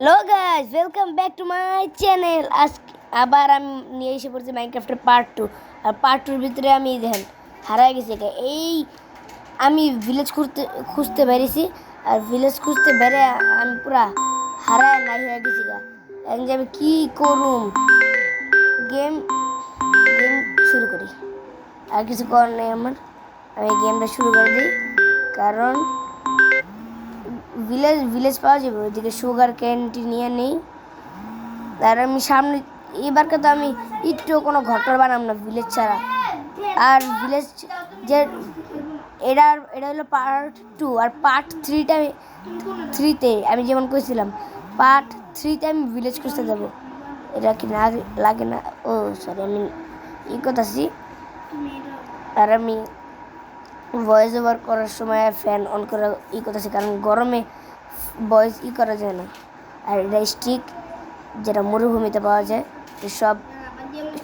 Hello guys, welcome back to my channel. আজ আবার আমি নিয়ে এসে পড়ছি মাইনক্রাফটের পার্ট 2। আর পার্ট 2-র ভিতরে আমি দেখেন হারাই গেছি। এই আমি ভিলেজ খুঁজতে বেরিয়েছি, আর ভিলেজ খুঁজতে বেরে আমি পুরা হারায় নাই হয়ে গেছি গা। এখন যে আমি কী করুম, গেম গেম শুরু করি। আর কিছু করার নেই আমার, আমি গেমটা শুরু করে দিই। কারণ ভিলেজ পাওয়া যাবে, ওইদিকে সুগার ক্যানটি নিয়ে নেই। আর আমি সামনে এবারকে তো আমি একটু কোনো ঘটনা বানাম না ভিলেজ ছাড়া। আর ভিলেজ যে এটা এটা হলো পার্ট 2, আর পার্ট 3তে আমি যেমন কইছিলাম পার্ট 3তে আমি ভিলেজ খুঁজতে যাবো। এটা কি না লাগে না? ও সরি, আমি করতেছি। আর আমি ভয়েস ওভার করার সময় ফ্যান অন করে করতেছি, কারণ গরমে ভয়েস করা যায় না। আর এটা স্টিক যেটা মরুভূমিতে পাওয়া যায়। সব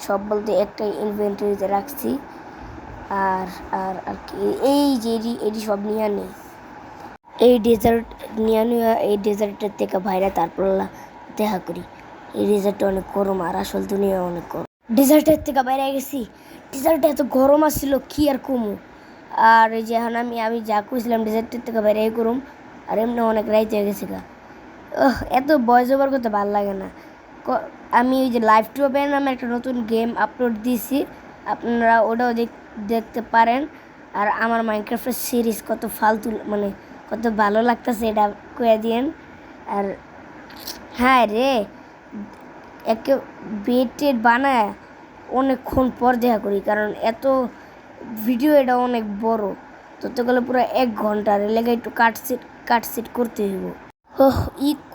সব বলতে একটা ইনভেন্টরিতে রাখছি। আর আর আর কি এই যে এটি সব নিয়ে নেই, এই ডেজার্ট নিয়ে নিয়ে এই ডেজার্টের থেকে বাইরে তারপর দেখা করি। এই ডেজার্টটা অনেক গরম, আর আসল দুনিয়া অনেক গরম। ডেজার্টের থেকে বাইরে গেছি, ডেজার্টটা এত গরম আসছিল কি আর কমু। আর এই যে এখন আমি যা করছিলাম ডেজার্টের থেকে বাইরে করুম, আর এমনি অনেক রাইতে হয়ে গেছে গা। এত ভয়েস ওভার করতে ভালো লাগে না। আমি ওই যে লাইভ টু ওপেন নামে একটা নতুন গেম আপলোড দিয়েছি, আপনারা ওটাও দেখতে পারেন। আর আমার মাইনক্রাফটের সিরিজ কত ফালতু, মানে কত ভালো লাগতেছে এটা কয়ে দিয়েন। আর হ্যাঁ রে, একে বেটের বানায় অনেকক্ষণ পর দেখা করি, কারণ এত ভিডিও এটা অনেক বড়, তত গেলে পুরো 1 ঘন্টার লেগে একটু কাটসিট করতে হইব।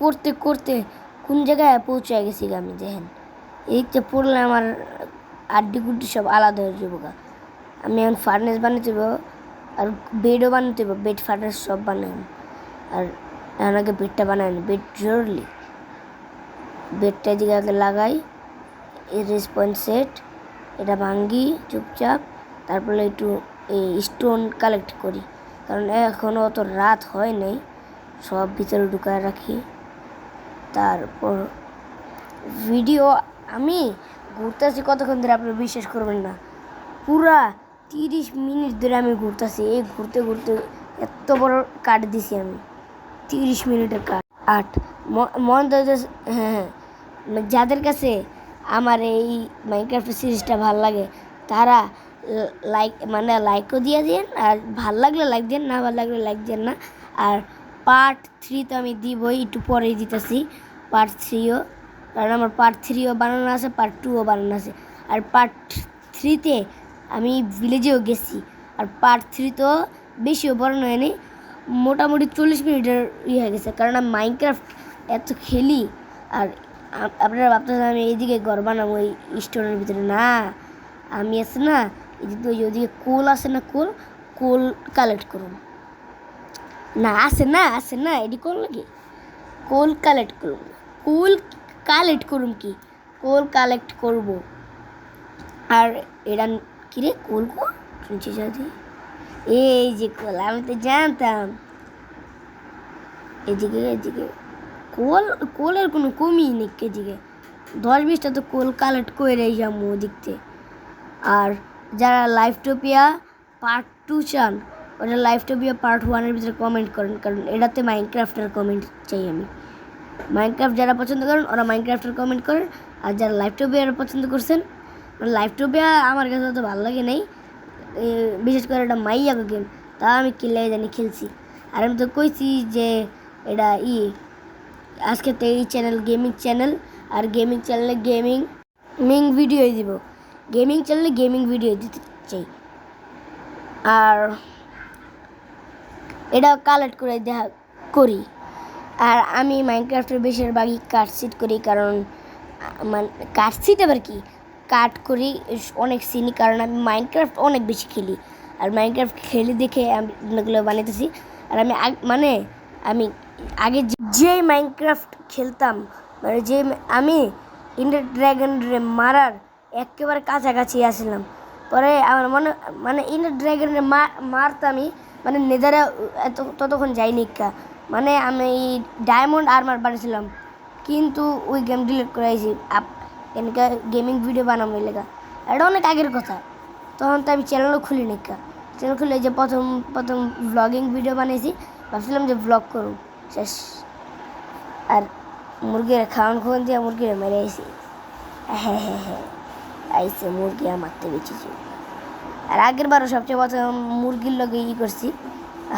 করতে করতে কোন জায়গায় পৌঁছে গেছি আমি দেখেন। এইটা পড়লে আমার আড্ডি গুড্ডি সব আলাদা হয়ে যাবো গা। আমি এখন ফার্নেস বানাতে হইব, আর বেডও বানাতে হইব, বেড ফার্নেস সব বানাই। আর এখন আগে বেডটা বানাই, বেড জরুরি। বেডটা দিকে আগে লাগাই, এই রেসপন্স সেট এটা ভাঙ্গি চুপচাপ, তারপরে একটু এই স্টোন কালেক্ট করি, কারণ এখনও অত রাত হয় নাই। সব ভিতরে ঢুকায় রাখি। তারপর ভিডিও আমি ঘুরতেছি কতক্ষণ ধরে আপনি বিশ্বাস করবেন না, পুরা 30 মিনিট ধরে আমি ঘুরতেছি। এই ঘুরতে ঘুরতে এত বড় কাট দিছি আমি, 30 মিনিটের কাট। মন তো হ্যাঁ, যাদের কাছে আমার এই মাইনক্রাফট সিরিজটা ভাল লাগে তারা লাইকও দিয়ে দিন, আর ভাল লাগলে লাইক দেন, না ভালো লাগলে লাইক দেন না। আর পার্ট 3 তো আমি দিবই, একটু পরেই দিতেছি পার্ট 3ও, কারণ আমার পার্ট 3ও বানানো আছে, পার্ট 2ও বানানো আছে। আর পার্ট 3তে আমি ভিলেজেও গেছি। আর পার্ট 3 তো বেশিও বড় হয়নি, মোটামুটি 40 মিনিটের হয়ে গেছে, কারণ আমি মাইনক্রাফট এত খেলি। আর আপনারা ভাবতেছেন আমি এইদিকে ঘর বানাবো এই স্টোনের ভিতরে, না, আমি আছে না ওইদিকে কোল আছে না, কোল কালেক্ট করুন। না আছে না এটি কোল নাকি, কোল কালেক্ট করুন, কোল কালেক্ট করব। আর এরা কিরে কোল শুনছি যদি এই যে কোল, আমি তো জানতাম। এদিকে কোলের কোনো কমই নেই, এদিকে 10-20টা তো কোল কালেক্ট করে যাবো দেখতে। আর যারা লাইফটোপিয়া পার্ট 2 চান, ওটা লাইফটোপিয়া পার্ট 1-এর ভিতরে কমেন্ট করেন, কারণ এটাতে মাইনক্রাফটের কমেন্ট চাই আমি। মাইনক্রাফট যারা পছন্দ করেন ওরা মাইনক্রাফটের কমেন্ট করেন, আর যারা লাইফটোপিয়া পছন্দ করছেন, লাইফটোপিয়া আমার কাছে তো ভালো লাগে নাই, বিশেষ করে এটা মাইয়া গেম, তা আমি কিল্লাই জানি খেলছি। আর আমি তো কইছি যে এটা আজকে তো এই চ্যানেল গেমিং চ্যানেল, আর গেমিং চ্যানেলে গেমিং ভিডিও দিব, গেমিং চ্যানেলে গেমিং ভিডিও দিতে চাই। আর এটা কালেক্ট করে দেখা করি। আর আমি মাইনক্রাফটের বেশিরভাগই কাটসিট করি, কারণ কাটসিট আবার কি কাট করি অনেক সিনি, কারণ আমি মাইনক্রাফট অনেক বেশি খেলি। আর মাইনক্রাফট খেলি দেখে আমি এগুলো বানাইতেছি। আর আমি আগে যেই মাইনক্রাফট খেলতাম, মানে যে আমি ইন্ডার ড্রাগনরে মারার একেবারে কাছাকাছি আসলাম, পরে আমার মানে ইন্ডার ড্রাগনরে মারতামই, মানে নেদারে ততক্ষণ যাইনি। মানে আমি ডায়মন্ড আর্মার বানিয়েছিলাম কিন্তু ওই গেম ডিলিট করে আইছি এনকা গেমিং ভিডিও বানাবো লেগা। এটা অনেক আগের কথা, তখন তো আমি চ্যানেলও খুলি নিকা। চ্যানেল খুলে যে প্রথম প্রথম ব্লগিং ভিডিও বানিয়েছি, ভাবছিলাম যে ব্লগ করুন শেষ। আর মুরগির খাওয়ান দিয়ে মুরগিরা মেরে আইছি। হ্যাঁ হ্যাঁ হ্যাঁ, আইসে মুরগি মারতে বেঁচেছি। আর আগের বারও সবচেয়ে প্রথম মুরগির লগে করছি।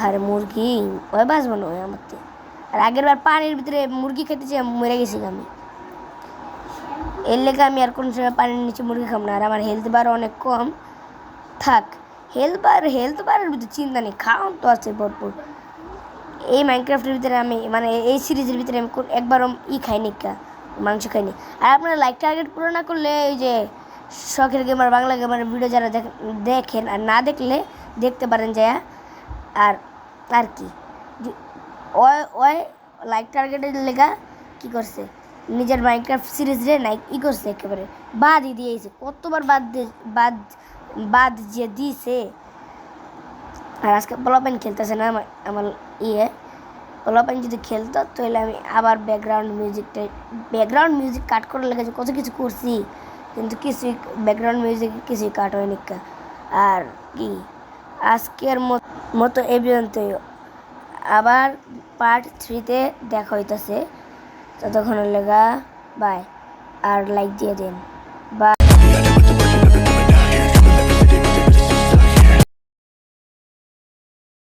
আর মুরগি ওই বাঁচবো না ওই আমারতে। আর আগের বার পানির ভিতরে মুরগি খেতে চেয়ে মরে গেছি আমি। এর লেগে আমি আর কোনো সময় পানির নিচে মুরগি খাম না। আর আমার হেলথ বার অনেক কম, থাক হেলথ বারের ভিতরে চিন্তা নেই, খাওয়ান তো আছে ভরপুর। এই মাইনক্রাফটের ভিতরে আমি মানে এই সিরিজের ভিতরে আমি একবারও খাইনি, মাংস খাইনি। আর আপনারা লাইক টার্গেট পুরো না করলে ওই যে শখের গেমার বাংলা গেমার ভিডিও যারা দেখেন আর না দেখলে দেখতে পারেন যায়। আর আর কি ওই ওই লাইক টার্গেটের লেগা কী করছে, নিজের মাইনক্রাফট সিরিজ রে নাই করছে, একেবারে বাদই দিয়েছে। কতবার বাদ বাদ যে দিয়েছে। আর আজকে পোলাপাইন খেলতেছে না আমার পোলাপাইন যদি খেলতো তাহলে আমি আবার ব্যাকগ্রাউন্ড মিউজিক কাট করে লেগেছে, কত কিছু করছি, কিন্তু কিছুই ব্যাকগ্রাউন্ড মিউজিক কিছুই কাট হয়নি। আর কি আজকের মতো এই পর্যন্তই, আবার পার্ট 3-তে দেখা হইতেছে। ততক্ষণের লেগা বাই, আর লাইক দিয়ে দিন। বাই।